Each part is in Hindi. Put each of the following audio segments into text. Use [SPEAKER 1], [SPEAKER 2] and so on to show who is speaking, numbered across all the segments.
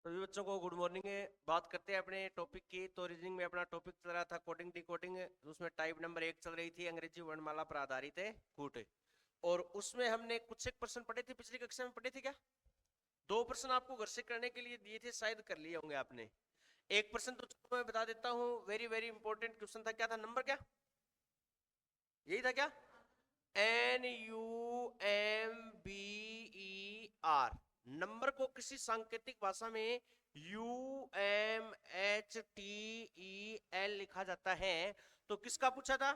[SPEAKER 1] सभी बच्चों को गुड मॉर्निंग। बात करते हैं अपने टॉपिक की। तो रीजनिंग में अपना टॉपिक चल रहा था कोडिंग डिकोडिंग, उसमें टाइप नंबर 1 चल रही थी, अंग्रेजी वर्णमाला पर आधारित है कूट। और उसमें हमने कुछ एक प्रश्न पढ़े थे, पिछली कक्षा में पढ़े थे क्या? 2 प्रश्न आपको घर से करने के लिए दिए थे, शायद कर लिए होंगे आपने। एक प्रश्न तो मैं बता देता हूँ, वेरी वेरी इंपॉर्टेंट क्वेश्चन था। क्या था? नंबर क्या? यही था क्या? NUMBER। नंबर को किसी सांकेतिक भाषा में UMHTEL लिखा जाता है। तो किसका पूछा था?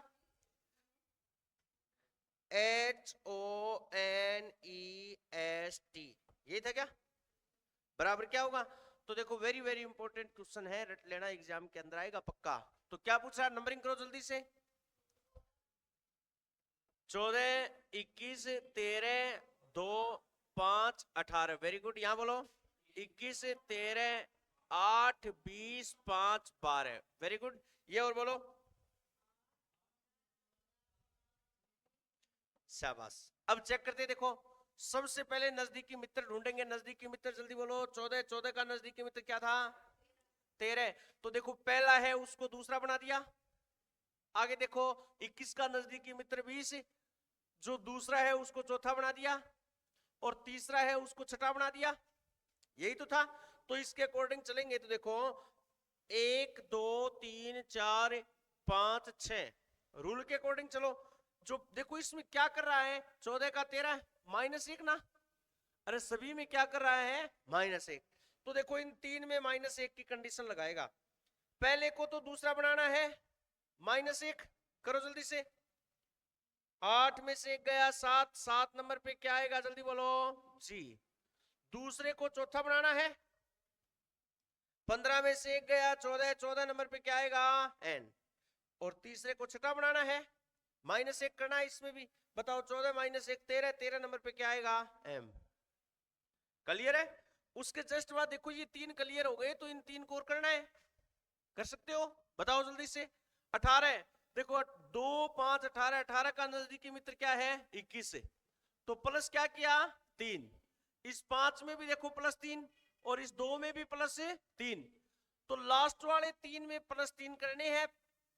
[SPEAKER 1] HONEST। यही था क्या? बराबर क्या होगा? तो देखो वेरी वेरी इंपॉर्टेंट क्वेश्चन है, रट लेना, एग्जाम के अंदर आएगा पक्का। तो क्या पूछा? नंबरिंग करो जल्दी से। 14, 21, 13, 2, 5, 18। Very good. यहां बोलो 21, 13, 8, 20, 5, 12। Very good. ये और बोलो। शाबाश। अब चेक करते देखो, सबसे पहले नजदीकी मित्र ढूंढेंगे। नजदीकी मित्र जल्दी बोलो। 14, 14 का नजदीकी मित्र क्या था? 13। तो देखो पहला है उसको दूसरा बना दिया। आगे देखो 21 का नजदीकी मित्र 20, जो दूसरा है उसको चौथा बना दिया, और तीसरा है उसको छठा बना दिया। यही तो था। तो इसके अकॉर्डिंग चलेंगे तो देखो 1, 2, 3, 4, 5, 6 रूल के अकॉर्डिंग चलो। जो देखो इसमें क्या कर रहा है, 14 का 13 -1 ना। अरे सभी में क्या कर रहा है? -1। तो देखो इन तीन में -1 की कंडीशन लगाएगा। पहले को तो दूसरा बनाना है, -1 करो जल्दी से। 8 में से 1 गया 7, 7 नंबर पे क्या आएगा जल्दी बोलो? जी। दूसरे को चौथा बनाना है, 15 में से 1 गया 14, 14 नंबर पे क्या आएगा? n। और तीसरे को छठा बनाना है, -1 करना है इसमें भी। बताओ 14 -1 13, 13 नंबर पे क्या आएगा? m। क्लियर है? उसके जस्ट बाद देखो ये 3 क्लियर हो गए, तो इन 3 को और करना है। कर सकते हो? बताओ जल्दी से। 18 देखो 2, 5, 18, 18 का नजदीकी मित्र क्या है? 21। तो प्लस क्या किया? 3। इस 5 में भी देखो +3, और इस 2 में भी +3। तो लास्ट वाले 3 में +3 करने हैं,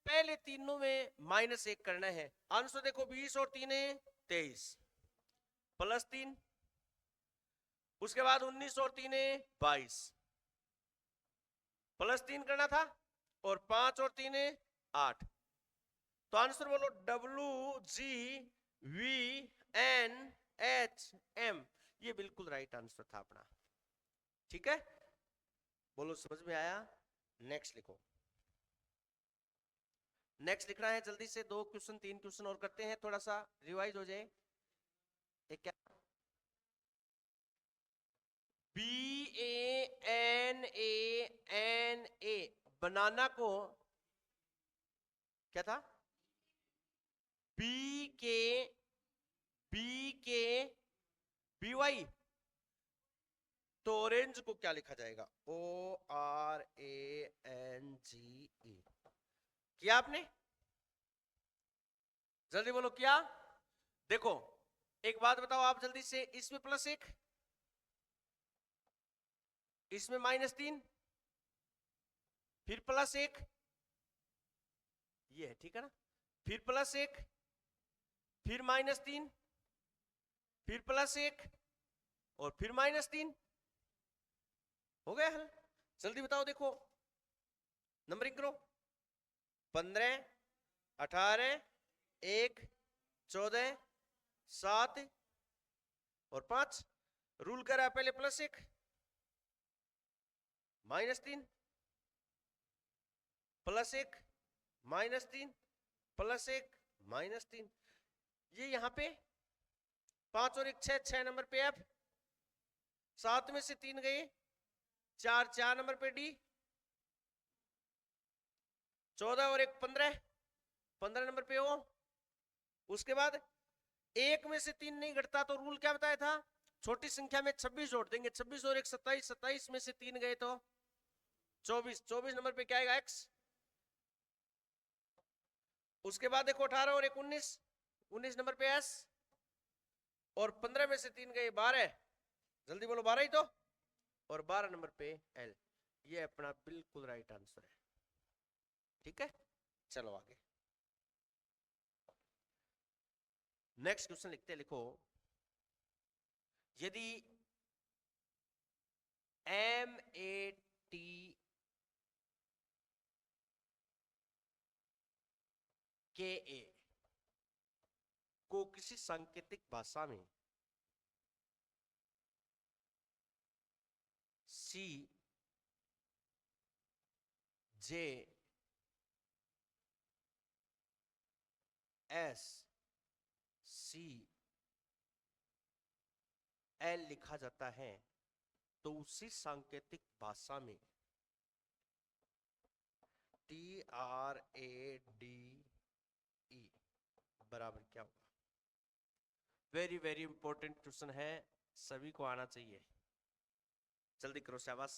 [SPEAKER 1] पहले तीनों में -1 करना है। आंसर देखो 20 और 3 23, +3। उसके बाद 19 और 3 22, +3 करना था, और 5 और 3 8। तो आंसर बोलो WGVNHM। ये बिल्कुल राइट आंसर था अपना। ठीक है, बोलो समझ में आया? नेक्स्ट लिखो। नेक्स्ट लिखना है जल्दी से। 2 क्वेश्चन 3 क्वेश्चन और करते हैं, थोड़ा सा रिवाइज हो जाए। एक क्या? BANANA, बनाना को क्या था? BKBY। तो ऑरेंज को क्या लिखा जाएगा? ORANGE। किया आपने? जल्दी बोलो किया? देखो एक बात बताओ आप जल्दी से, इसमें +1, इसमें -3, फिर +1, ये है ठीक है ना? फिर +1, फिर -3, फिर +1, और फिर -3। हो गया हल? जल्दी बताओ। देखो नंबरिंग करो। 15, 18, 1, 14, 7 और 5। रूल करा पहले +1, -3, +1, -3, +1, -3। ये यहां पे 5 और 1 6, 6 नंबर पे F। 7 में से 3 गए 4, 4 नंबर पे D। 14 और 1 15, 15 नंबर पे O। उसके बाद 1 में से 3 नहीं घटता, तो रूल क्या बताया था? छोटी संख्या में 26 जोड़ देंगे। 26 और 1 27, 27 में से 3 गए तो 24, 24 नंबर पे क्या आएगा? X। उसके बाद देखो 18 और 1 19, 19 नंबर पे S। और 15 में से 3 गए 12। जल्दी बोलो 12 ही तो। और 12 नंबर पे L। ये अपना बिल्कुल राइट आंसर है। ठीक है, चलो आगे नेक्स्ट क्वेश्चन लिखते हैं। लिखो, यदि MAT KA को किसी सांकेतिक भाषा में CJL लिखा जाता है, तो उसी सांकेतिक भाषा में TRADE बराबर क्या होगा? वेरी वेरी इंपॉर्टेंट क्वेश्चन है, सभी को आना चाहिए। जल्दी करो, शाबाश।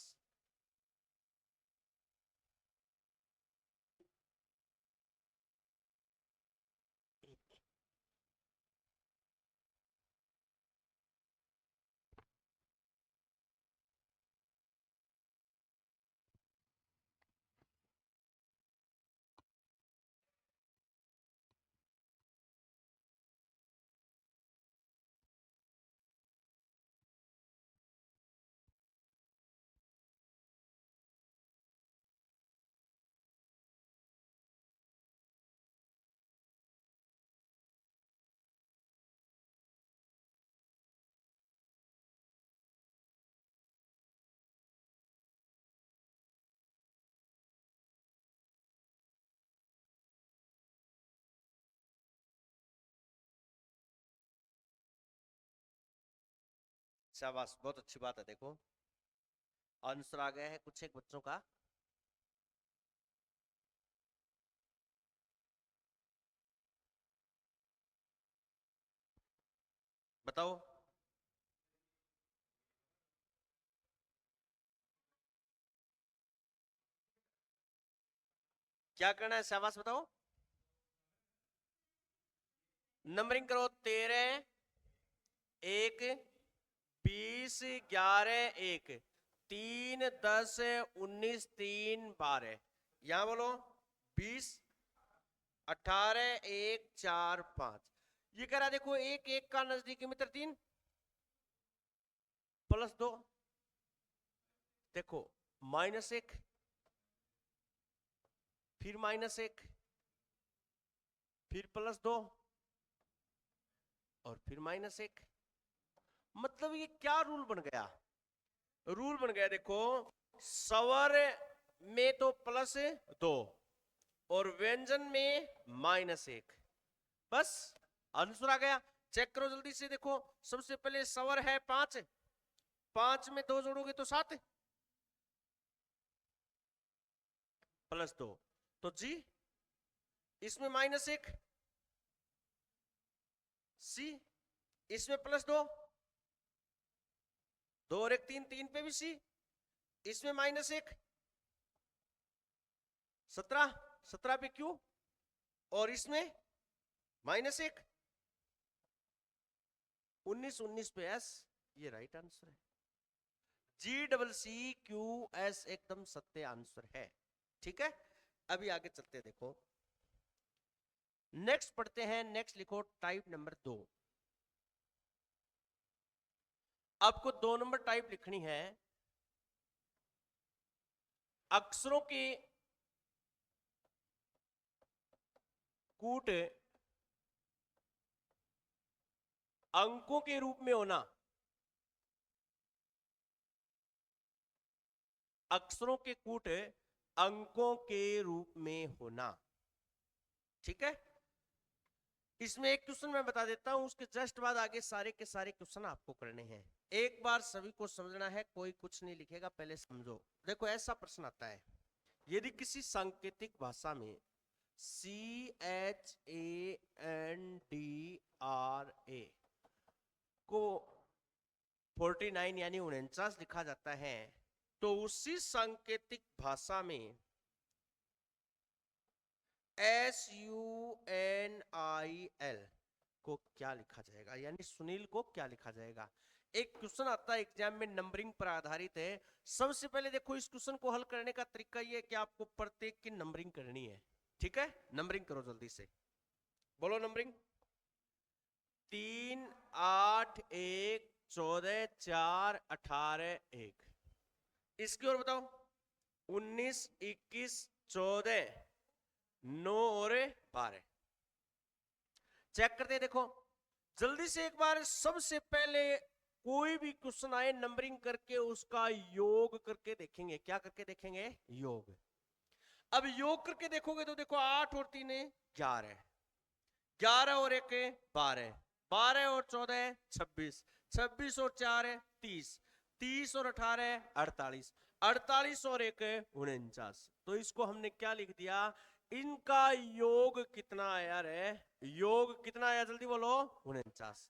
[SPEAKER 1] शाबाश, बहुत अच्छी बात है। देखो आंसर आ गया है कुछ एक बच्चों का। बताओ क्या करना है, शाबाश बताओ। नंबरिंग करो, 13 1 20 11 1 3 10 19 3 12। यहां बोलो 20 18 1 4 5। ये कह रहा देखो, एक एक का नजदीकी मित्र 3 प्लस 2, देखो -1 फिर -1 फिर +2 और फिर -1। मतलब ये क्या रूल बन गया? रूल बन गया, देखो स्वर में तो +2 और व्यंजन में -1। बस आंसर आ गया। चेक करो जल्दी से। देखो सबसे पहले स्वर है 5, 5 में 2 जोड़ोगे तो 7 +2, तो जी इसमें -1, सी इसमें +2, 2 और 1 3, 3 पे भी सी, इसमें -1, 17, 17 पे क्यू, और इसमें -1, 19, 19 पे एस। ये राइट आंसर है। GCCQS एकदम सत्य आंसर है। ठीक है, अभी आगे चलते हैं। देखो नेक्स्ट पढ़ते हैं। नेक्स्ट लिखो टाइप नंबर 2। आपको 2 नंबर टाइप लिखनी है। अक्षरों के कूट अंकों के रूप में होना। अक्षरों के कूट अंकों के रूप में होना। ठीक है, इसमें एक क्वेश्चन मैं बता देता हूं, उसके जस्ट बाद आगे सारे के सारे क्वेश्चन आपको करने हैं। एक बार सभी को समझना है, कोई कुछ नहीं लिखेगा, पहले समझो। देखो ऐसा प्रश्न आता है, यदि किसी सांकेतिक भाषा में CHANDRA को 49 यानी 49 लिखा जाता है, तो उसी सांकेतिक भाषा में SUNIL को क्या लिखा जाएगा? यानी सुनील को क्या लिखा जाएगा? एक क्वेश्चन आता है एग्जाम में, नंबरिंग पर आधारित है। सबसे पहले देखो इस क्वेश्चन को हल करने का तरीका ये है कि आपको प्रत्येक की नंबरिंग करनी है। ठीक है, नंबरिंग करो जल्दी से, बोलो नंबरिंग। 3, 8, 1, 14, 4, 18, 1। इसकी और बताओ, 19, 21, 14, 9 और 12। चेक करते हैं, देखो जल्दी से एक बार। सबसे पहले कोई भी क्वेश्चन आए नंबरिंग करके उसका योग करके देखेंगे। क्या करके देखेंगे? योग। अब योग करके देखोगे तो देखो 8 और 3 11, 11 और 1 12, 12 और 14 26, 26 और 4 30, 30 और 18 48, 48 और 1 49। तो इसको हमने क्या लिख दिया? इनका योग कितना आया रे? योग कितना आया? जल्दी बोलो। 49।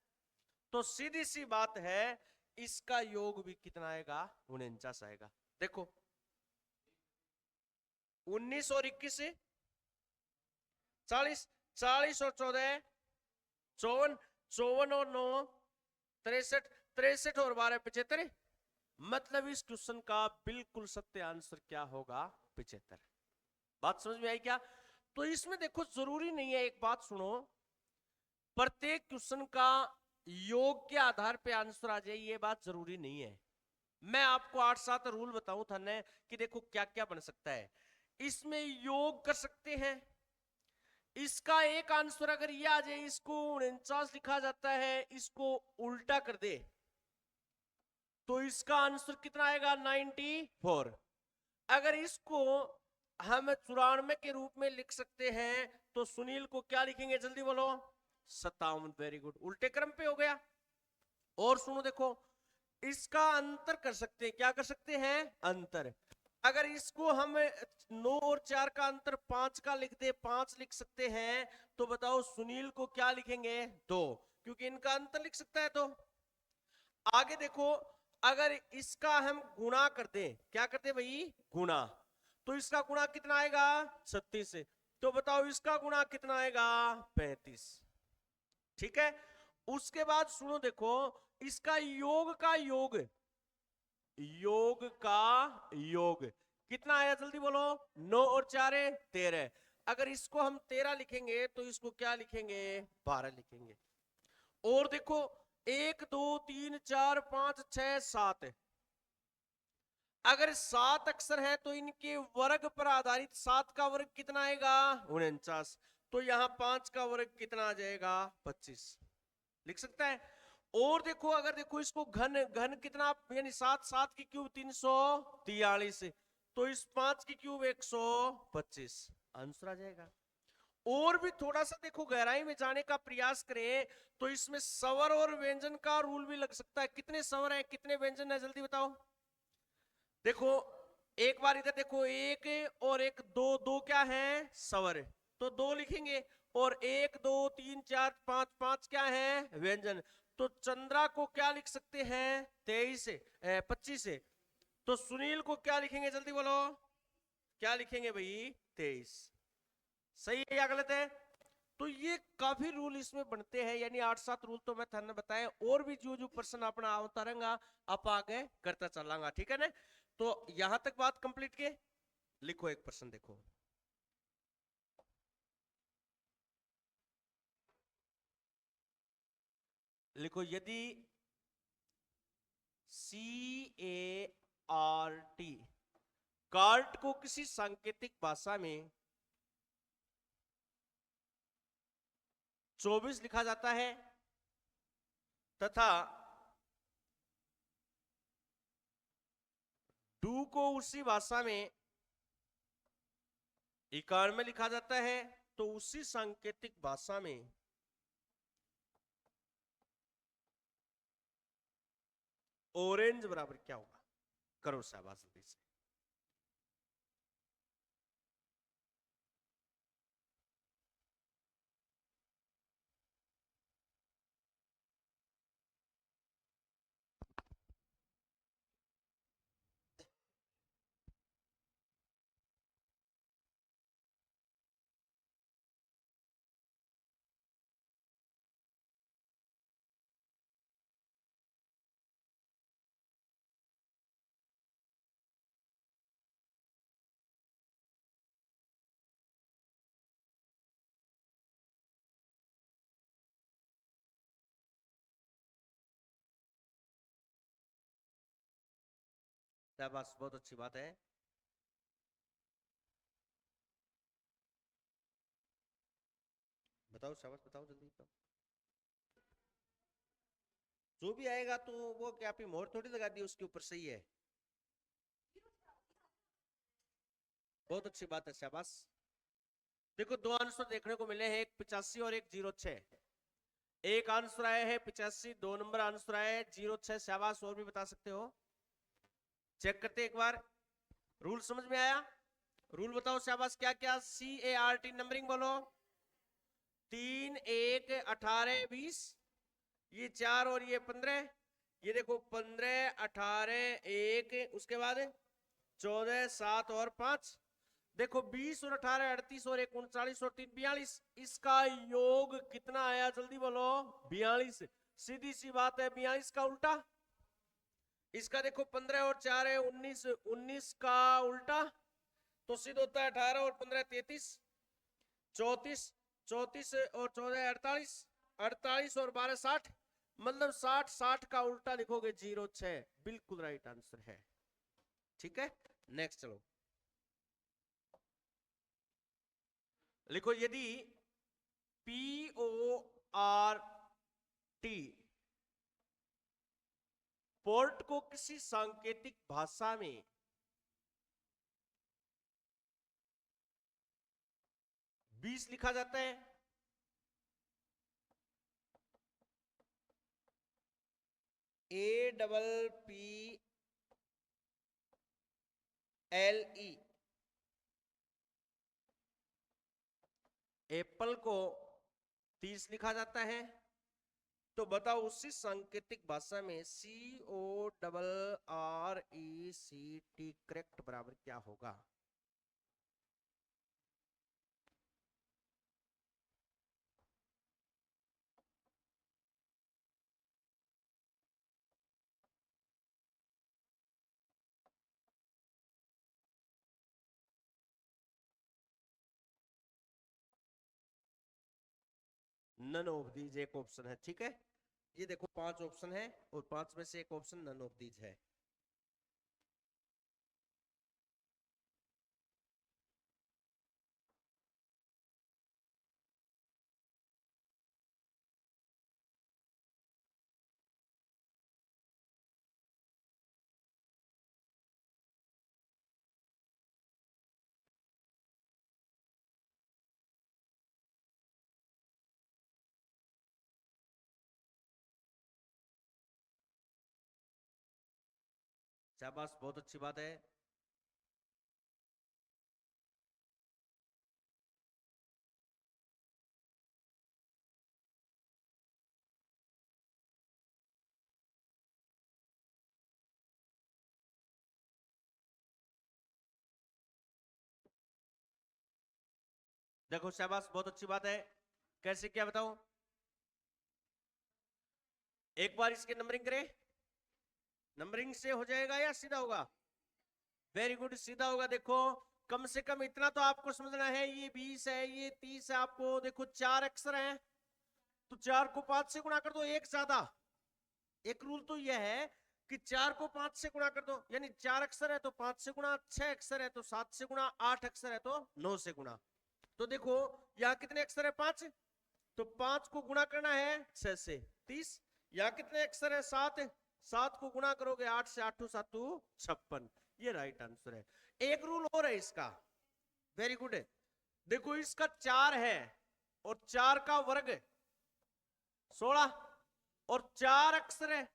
[SPEAKER 1] तो सीधी सी बात है, इसका योग भी कितना आएगा? 49 आएगा। देखो 19 और 21 40, 40 और 14 54, 54 और 9 63, 63 और 12 75। मतलब इस क्वेश्चन का बिल्कुल सत्य आंसर क्या होगा? 75। बात समझ में आई क्या? तो इसमें देखो जरूरी नहीं है, एक बात सुनो, प्रत्येक क्वेश्चन का योग के आधार पे आंसर आ जाए, ये बात जरूरी नहीं है। मैं आपको 8-7 रूल बताऊं था ने कि देखो क्या क्या बन सकता है। इसमें योग कर सकते हैं। इसका एक आंसर अगर ये आ जाए, इसको 49 लिखा जाता है, इसको उल्टा कर दे तो इसका आंसर कितना आएगा? 94। अगर इसको हम 94 के रूप में लिख सकते हैं तो सुनील को क्या लिखेंगे? जल्दी बोलो। 57। वेरी गुड, उल्टे क्रम पे हो गया। और सुनो देखो, इसका अंतर कर सकते हैं। क्या कर सकते हैं? अंतर। अगर इसको हम 9 और 4 का अंतर 5 का लिख दे, 5 लिख सकते हैं, तो बताओ सुनील को क्या लिखेंगे? 2, क्योंकि इनका अंतर लिख सकता है। तो आगे देखो, अगर इसका हम गुणा कर दे, क्या करते भाई? गुणा। तो इसका गुणा कितना आएगा? 36 से। तो बताओ इसका गुणा कितना आएगा? 35। ठीक है, उसके बाद सुनो देखो, इसका योग का योग, योग का योग कितना आया? जल्दी बोलो। 9 और 4 13। अगर इसको हम 13 लिखेंगे तो इसको क्या लिखेंगे? 12 लिखेंगे। और देखो 1 2 3 4 5 6 7, अगर 7 अक्षर है तो इनके वर्ग पर आधारित 7 का वर्ग कितना आएगा? 49। तो यहां 5 का वर्ग कितना आ जाएगा? 25 लिख सकता है। और देखो, अगर देखो इसको घन, घन कितना, यानी 7, 7 की क्यूब 343, तो इस 5 की क्यूब 125, आंसर आ जाएगा। और भी थोड़ा सा देखो गहराई में जाने का प्रयास करें तो इसमें स्वर और व्यंजन का रूल भी लग सकता है। कितने स्वर है, कितने व्यंजन है? जल्दी बताओ। देखो एक बार इधर देखो, 1 और 1 2, 2 क्या है? स्वर। तो 2 लिखेंगे। और 1 2 3 4 5, 5 क्या है? व्यंजन। तो चंद्रा को क्या लिख सकते हैं? 23 25 से। तो सुनील को क्या लिखेंगे? जल्दी बोलो। क्या लिखेंगे भाई? 23। सही है या गलत है? तो ये काफी रूल इसमें बनते हैं, यानी 8-7 रूल तो मैं थाने बताए। और भी जो जो प्रश्न अपना आवता रहेगा आप आगे करता चलांगा। ठीक है ना? तो यहां तक बात कंप्लीट के लिखो एक प्रश्न देखो। लिखो, यदि CART, कार्ट को किसी सांकेतिक भाषा में 24 लिखा जाता है तथा डू को उसी भाषा में 91 लिखा जाता है, तो उसी सांकेतिक भाषा में ऑरेंज बराबर क्या होगा? करो शाबाश जल्दी से। शाबाश, बहुत अच्छी बात है। बताओ शाबाश, बताओ जल्दी बताओ। जो भी आएगा तो वो क्या आप मोहर थोड़ी लगा दी उसके ऊपर, सही है। बहुत अच्छी बात है, शाबाश। देखो दो आंसर देखने को मिले हैं, एक 85 और एक 06। एक आंसर आया है 85, 2 नंबर आंसर आया है 06। शाबाश, और भी बता सकते हो। चेक करते एक बार। रूल समझ में आया? रूल बताओ शाबाश, क्या क्या? CART नंबरिंग बोलो। 3, 1, 18, 20, ये 4 और ये 15। ये देखो 15, 18, 1, उसके बाद 14, 7 और 5। देखो 20 और 18, 38 और 1, 39 और 3, 42। इसका योग कितना आया? जल्दी बोलो। 42। सीधी सी बात है, 42 का उल्टा। इसका देखो 15 और 4 है 19, 19 का उल्टा तो सिद्ध होता है 18 और 15 33, 34, 34 और 14 48, 48 और 12 60। मतलब 60, 60 का उल्टा लिखोगे 06। बिल्कुल राइट आंसर है। ठीक है, नेक्स्ट चलो। लिखो, यदि PORT पोर्ट को किसी सांकेतिक भाषा में 20 लिखा जाता है, APPLE, एप्पल को 30 लिखा जाता है, तो बताओ उसी सांकेतिक भाषा में CORRECT करेक्ट बराबर क्या होगा? नन ऑफ दीज एक ऑप्शन है, ठीक है। ये देखो 5 ऑप्शन है और 5 में से एक ऑप्शन नन ऑफ दीज है। शाबाश, बहुत अच्छी बात है। देखो शाबाश, बहुत अच्छी बात है। कैसे, क्या बताओ? एक बार इसके नंबरिंग करें। नंबरिंग से हो जाएगा या सीधा होगा? वेरी गुड, सीधा होगा। देखो कम से कम इतना तो आपको समझना है, ये 20 है, ये 30 है। आपको देखो 4 अक्षर हैं, तो 4 को 5 से गुणा कर दो, एक ज्यादा। एक रूल तो यह है कि 4 को 5 से गुणा कर दो, यानी 4 अक्षर है तो 5 से गुणा, 6 अक्षर है तो 7 से गुणा, 8 अक्षर है तो 9 से गुणा। तो देखो यहाँ कितने अक्षर है? 5। तो 5 को गुणा करना है 6 से, 30। यहाँ कितने अक्षर है? 7। 7 को गुणा करोगे 8 से, 8 7 56। ये राइट आंसर है। एक रूल और है इसका, वेरी गुड है। देखो इसका 4 है और 4 का वर्ग 16 और 4 अक्षर है,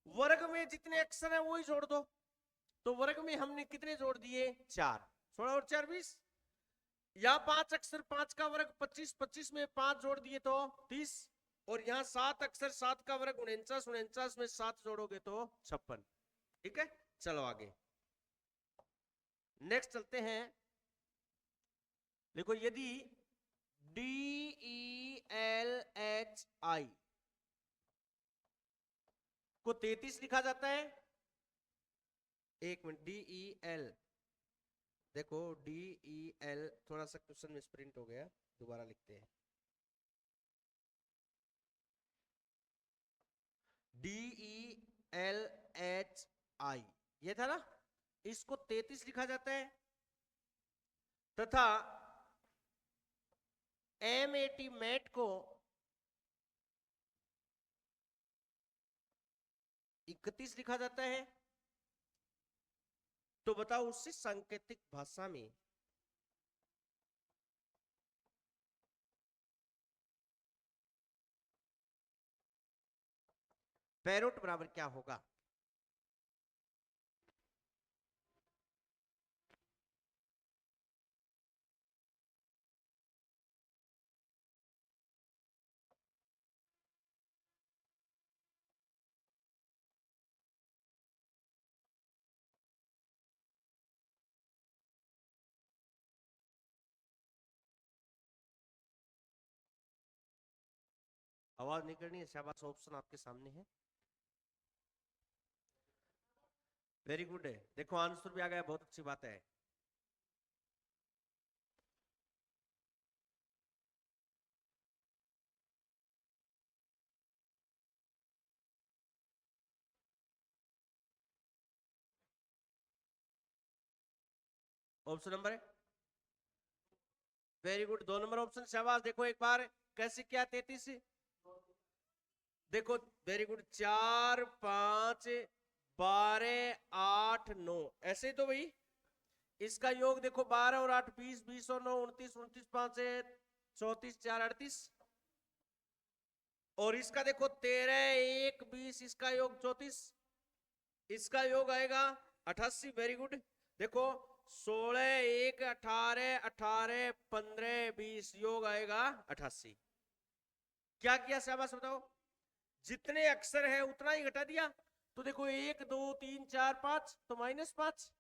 [SPEAKER 1] वर्ग में जितने अक्षर है वही जोड़ दो। तो वर्ग में हमने कितने जोड़ दिए? 4। 16 और 4 20। या 5 अक्षर, 5 का वर्ग 25, 25 में 5 जोड़ दिए तो 30। और यहाँ 7 अक्षर, 7 का वर्ग 49, 49 में 7 जोड़ोगे तो 56। ठीक है, चलो आगे नेक्स्ट चलते हैं। देखो, यदि DELHI को 33 लिखा जाता है, एक मिनट, DEL, देखो DEL, थोड़ा सा क्वेश्चन मिसप्रिंट हो गया, दोबारा लिखते हैं। DELHI था ना, इसको 33 लिखा जाता है, तथा M80 मैट को 31 लिखा जाता है। तो बताओ उससे सांकेतिक भाषा में पैरोट बराबर क्या होगा? आवाज नहीं करनी है, शाबाश, ऑप्शन आपके सामने है, वेरी गुड है। देखो आंसर भी आ गया, बहुत अच्छी बात है। ऑप्शन नंबर है, वेरी गुड, 2 नंबर ऑप्शन, शाबाश। देखो एक बार कैसे किया, 33, देखो वेरी गुड, 4 5 12 8 9, ऐसे तो भाई इसका योग देखो 12 और 8 20, 20 और 9 29, 29 5 34, 4 38, और इसका देखो 13 1 20, इसका योग 34, इसका योग आएगा 88, वेरी गुड। देखो 16 1 18 18 15 20, योग आएगा 88। क्या किया शाबाश, बताओ, जितने अक्षर है उतना ही घटा दिया। तो देखो 1 2 3 4 5, तो -5,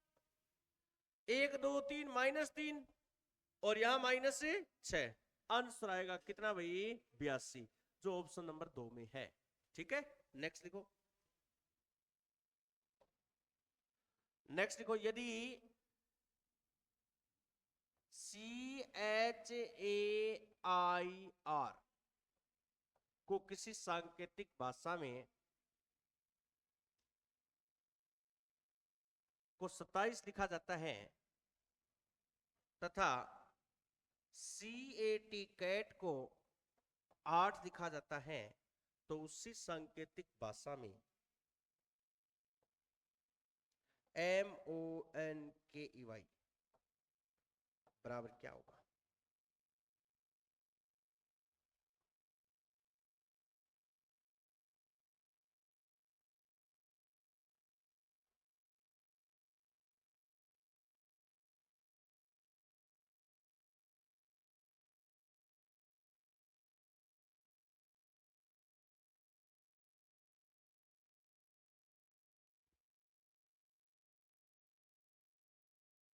[SPEAKER 1] 1 2 3 -3, और यहां -6, आंसर आएगा कितना भाई, 82, जो ऑप्शन नंबर 2 में है। ठीक है, नेक्स्ट लिखो, नेक्स्ट लिखो, यदि CHAIR को किसी सांकेतिक भाषा में को 27 लिखा जाता है, तथा CAT कैट को 8 लिखा जाता है, तो उसी सांकेतिक भाषा में MONKEY बराबर क्या होगा?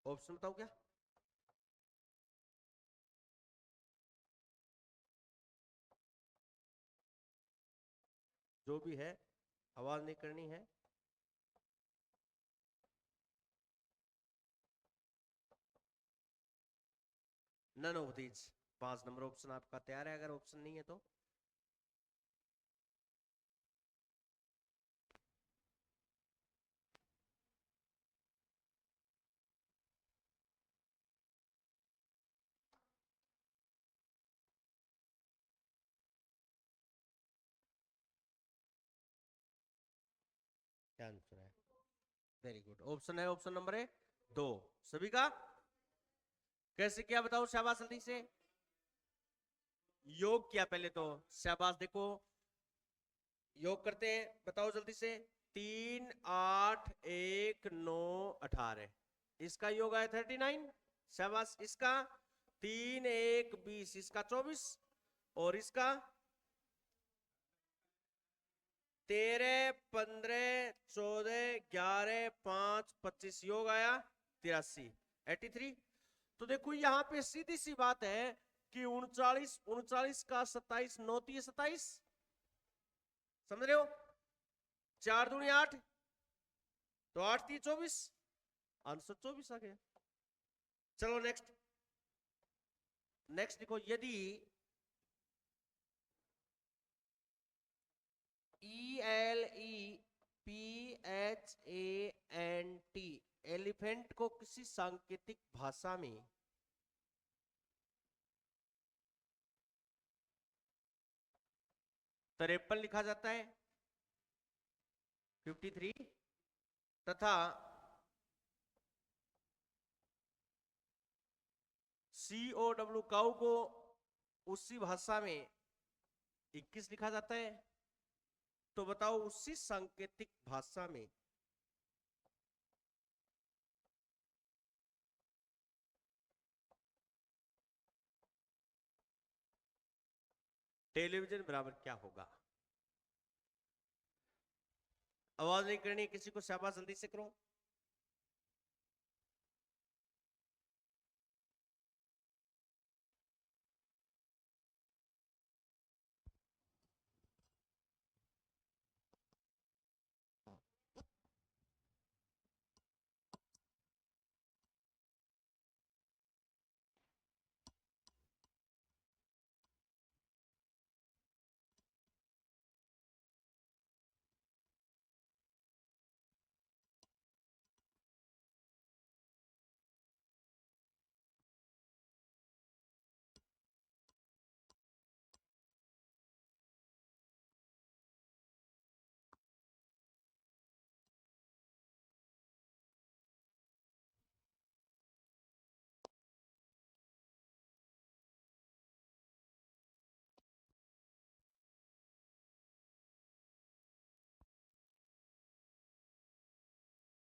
[SPEAKER 1] ऑप्शन बताओ क्या? जो भी है, आवाज नहीं करनी है। None of these, 5 number option आपका तैयार है, अगर ऑप्शन नहीं है तो क्या आंसर है? वेरी गुड, ऑप्शन है, ऑप्शन नंबर है 2, सभी का। कैसे किया बताओ, शाबाश, जल्दी से योग किया पहले तो, शाबाश। देखो योग करते हैं, बताओ जल्दी से, 3 8 1 9 18, इसका योग आया 39, शाबाश। इसका 3 1 20, इसका 24, और इसका 13 15 14 11 5 25, योग आया 83, 83। तो देखो यहाँ पे सीधी सी बात है कि 39 39 का 27, 9 27, समझ रहे हो, 4 दूनी 8, तो 8 24, आंसर 24 आ गया। चलो नेक्स्ट, नेक्स्ट देखो, यदि ELE PHANT, एलिफेंट को किसी सांकेतिक भाषा में तिरपन लिखा जाता है, 53, तथा COW काऊ को उसी भाषा में 21 लिखा जाता है। तो बताओ उसी सांकेतिक भाषा में टेलीविजन बराबर क्या होगा? आवाज नहीं करनी किसी को, शाबाश, जल्दी से करो।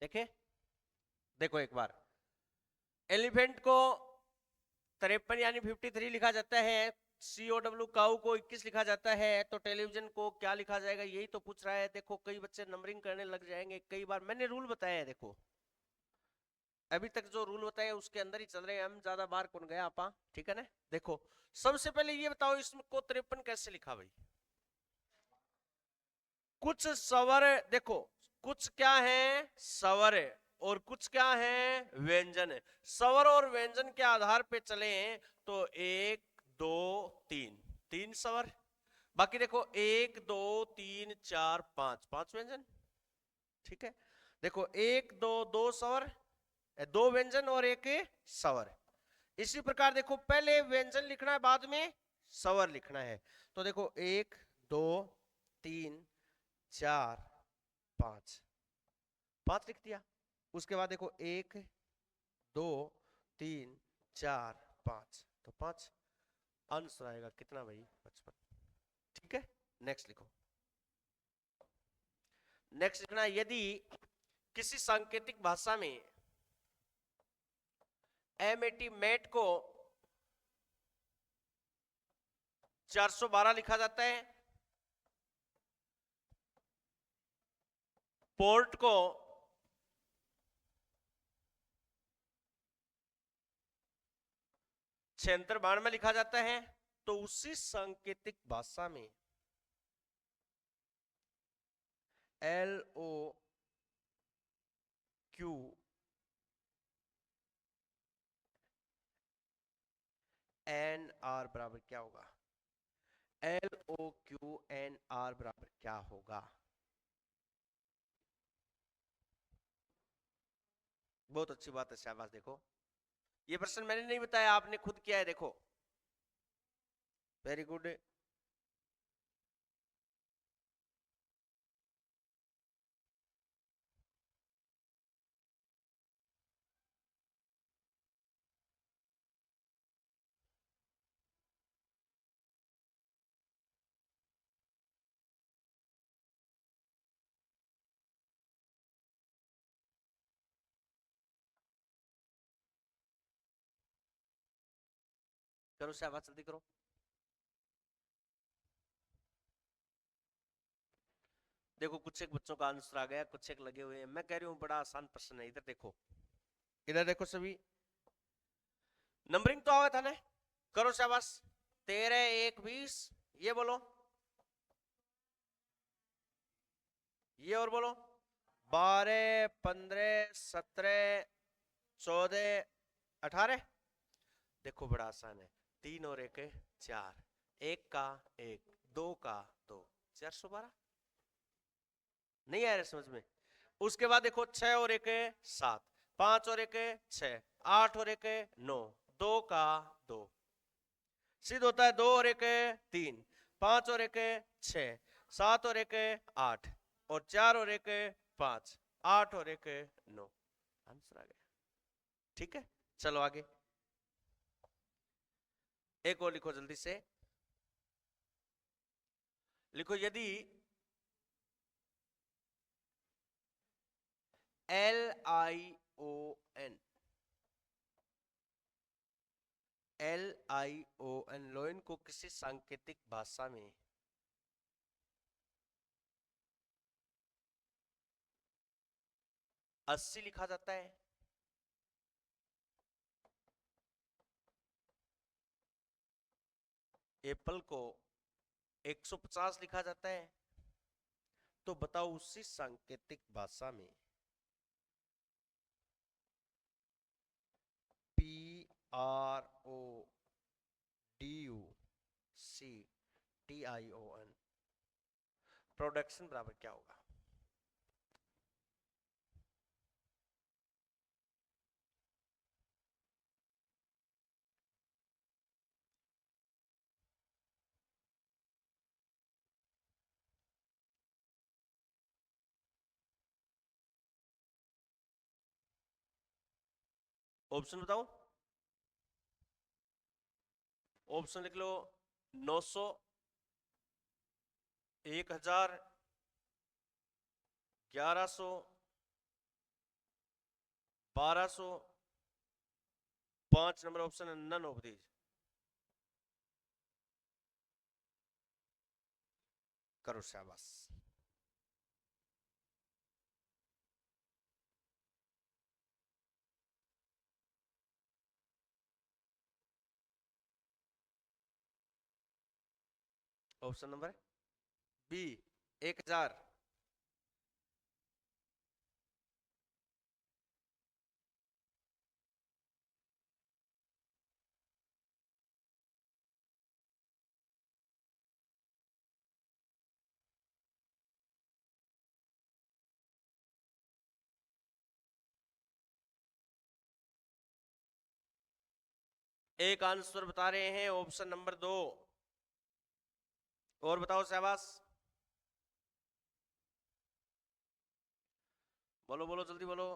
[SPEAKER 1] देखे, देखो एक बार, एलिफेंट को 53 यानी 53 लिखा जाता है, COW काऊ को 21 लिखा जाता है, तो टेलीविजन को क्या लिखा जाएगा, यही तो पूछ रहा है। देखो कई बच्चे नंबरिंग करने लग जाएंगे, कई बार मैंने रूल बताया है, देखो अभी तक जो रूल बताया उसके अंदर ही चल रहे हैं हम, ज्यादा बार कौन गया आपा, ठीक है ना। देखो सबसे पहले ये बताओ इसमें को 53 कैसे लिखा भाई? कुछ स्वर, देखो कुछ क्या है, स्वर, और कुछ क्या है, व्यंजन। स्वर और व्यंजन के आधार पे चले तो 1 2 3, 3 स्वर, बाकी देखो 1 2 3 4 5, 5 व्यंजन, ठीक है। देखो 1 2, 2 स्वर, 2 व्यंजन और 1 स्वर। इसी प्रकार देखो पहले व्यंजन लिखना है, बाद में स्वर लिखना है। तो देखो 1 2 3 4 5, 5 लिख दिया। उसके बाद देखो 1 2 3 4 5, तो 5 आंसर आएगा कितना भाई? 55, ठीक है। नेक्स्ट लिखो। नेक्स्ट लिखना, यदि किसी सांकेतिक भाषा में MAT मैट को 412 लिखा जाता है, पोर्ट को 7692 में लिखा जाता है, तो उसी सांकेतिक भाषा में LOQ NR बराबर क्या होगा? LOQ NR बराबर क्या होगा? बहुत अच्छी बात है, शाबाश। देखो ये प्रश्न मैंने नहीं बताया, आपने खुद किया है, देखो वेरी गुड। करो शाबाश, जल्दी करो। देखो कुछ एक बच्चों का आंसर आ गया, कुछ एक लगे हुए हैं। मैं कह रही हूँ बड़ा आसान प्रश्न है। इधर देखो, इधर देखो सभी, नंबरिंग तो आया था ना, करो शाबाश। 13 1 20, ये बोलो, ये और बोलो, 12 15 17 14 18। देखो बड़ा आसान है, 3 और 1 4, 1 का 1, 2 का 2, 412। नहीं आ रहा समझ में? उसके बाद देखो 6 और 1 7, 5 और 1 6, 8 और 1 9, 2 का 2, सिद्ध होता है 2 और 1 3, 5 और 1 6, 7 और 1 8, और 4 और 1 5, 8 और 1 9। आंसर आ गया। ठीक है, चलो आगे एक और लिखो जल्दी से। लिखो यदि LION, LION लोइन को किसी सांकेतिक भाषा में अस्सी लिखा जाता है, एप्पल को 150 लिखा जाता है, तो बताओ उसी सांकेतिक भाषा में PRODUCTION प्रोडक्शन बराबर क्या होगा? ऑप्शन बताओ, ऑप्शन लिख लो। 900, 1000, 1100, 1200, 5 नंबर ऑप्शन है नन ऑफ दीज। करो शाबाश। Option number B 1000। एक आंसर बता रहे हैं ऑप्शन नंबर 2, और बताओ शाबाश, बोलो बोलो जल्दी बोलो।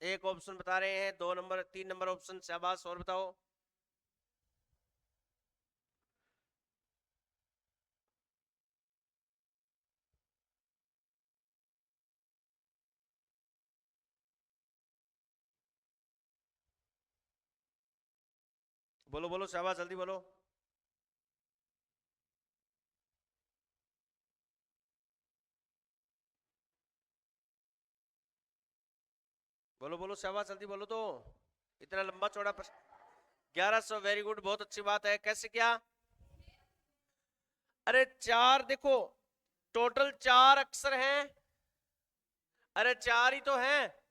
[SPEAKER 1] एक ऑप्शन बता रहे हैं, 2 नंबर 3 नंबर ऑप्शन, शाबाश, और बताओ। बोलो बोलो शाबाश, जल्दी बोलो। बोलो बोलो शाबाश, जल्दी बोलो तो। इतना लंबा चौड़ा प्रश्न। 1100, वेरी गुड, बहुत अच्छी बात है। कैसे क्या? अरे चार देखो, टोटल 4 अक्षर हैं। अरे 4 ही तो हैं।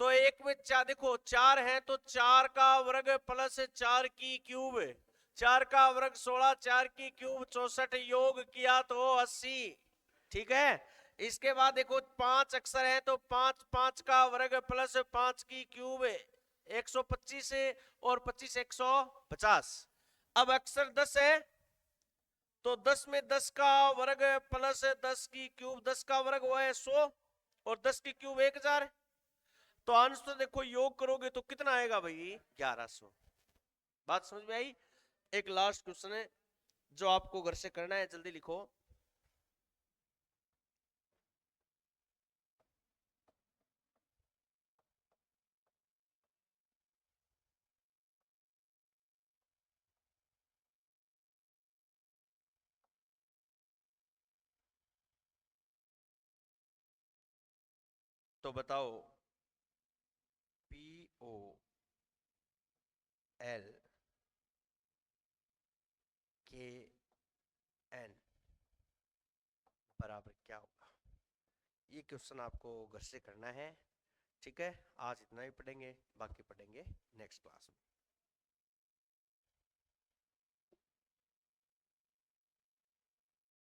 [SPEAKER 1] तो एक में चार देखो, 4 हैं तो 4 का वर्ग प्लस 4 की क्यूब, 4 का वर्ग 16, 4 की क्यूब 64, योग किया तो 80। ठीक है। इसके बाद देखो 5 अक्षर हैं तो 5, 5 का वर्ग प्लस 5 की क्यूब 125 है, और 25 150। अब अक्षर 10 है तो 10 में 10 का वर्ग प्लस 10 की क्यूब, 10 का वर्ग हुआ है 100, और 10 की क्यूब 1000। तो आंसर देखो योग करोगे तो कितना आएगा भाई? 1100। बात समझ में आई? एक लास्ट क्वेश्चन है जो आपको घर से करना है, जल्दी लिखो। तो बताओ POLKN बराबर क्या होगा? ये क्वेश्चन आपको घर से करना है। ठीक है, आज इतना ही पढ़ेंगे, बाकी पढ़ेंगे नेक्स्ट क्लास में।